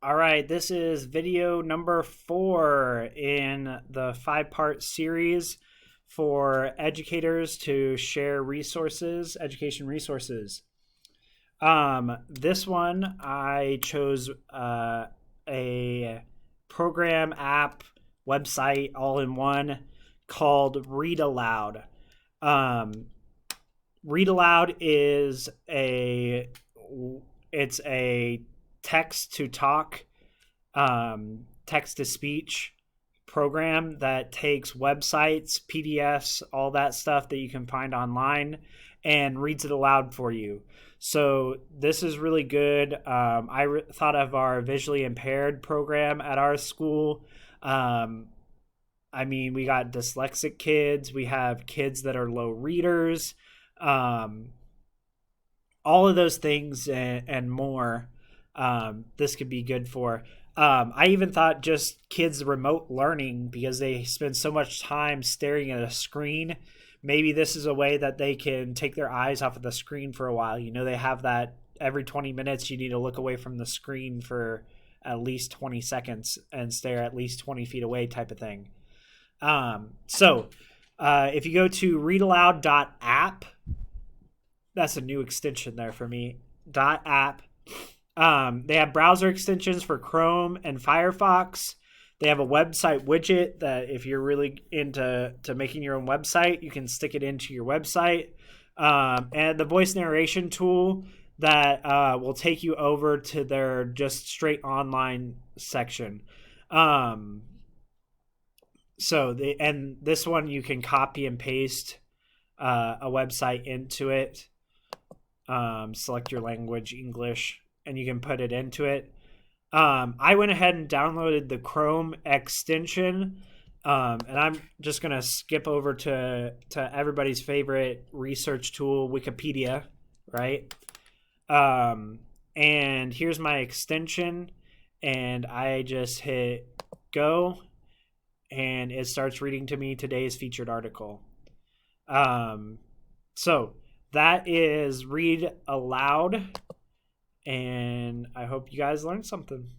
All right, this is video number 4 in the 5-part series for educators to share resources, education resources. This one I chose a program, app, website all in one called Read Aloud. Um, Read Aloud is a text to talk, text to speech program that takes websites, PDFs, all that stuff that you can find online and reads it aloud for you. So this is really good. Thought of our visually impaired program at our school. We got dyslexic kids. We have kids that are low readers. Um, all of those things and more, this could be good for. I even thought just kids remote learning because they spend so much time staring at a screen. Maybe this is a way that they can take their eyes off of the screen for a while. You know, they have that every 20 minutes you need to look away from the screen for at least 20 seconds and stare at least 20 feet away type of thing. If you go to readaloud.app, that's a new extension there for me, .app. They have browser extensions for Chrome and Firefox. They have a website widget that if you're really into making your own website, you can stick it into your website. And the voice narration tool that will take you over to their just straight online section. This one you can copy and paste a website into it. Select your language, English, and you can put it into it. I went ahead and downloaded the Chrome extension, and I'm just going to skip over to everybody's favorite research tool, Wikipedia, right? And here's my extension, and I just hit go, and it starts reading to me today's featured article. So that is Read Aloud, and I hope you guys learned something.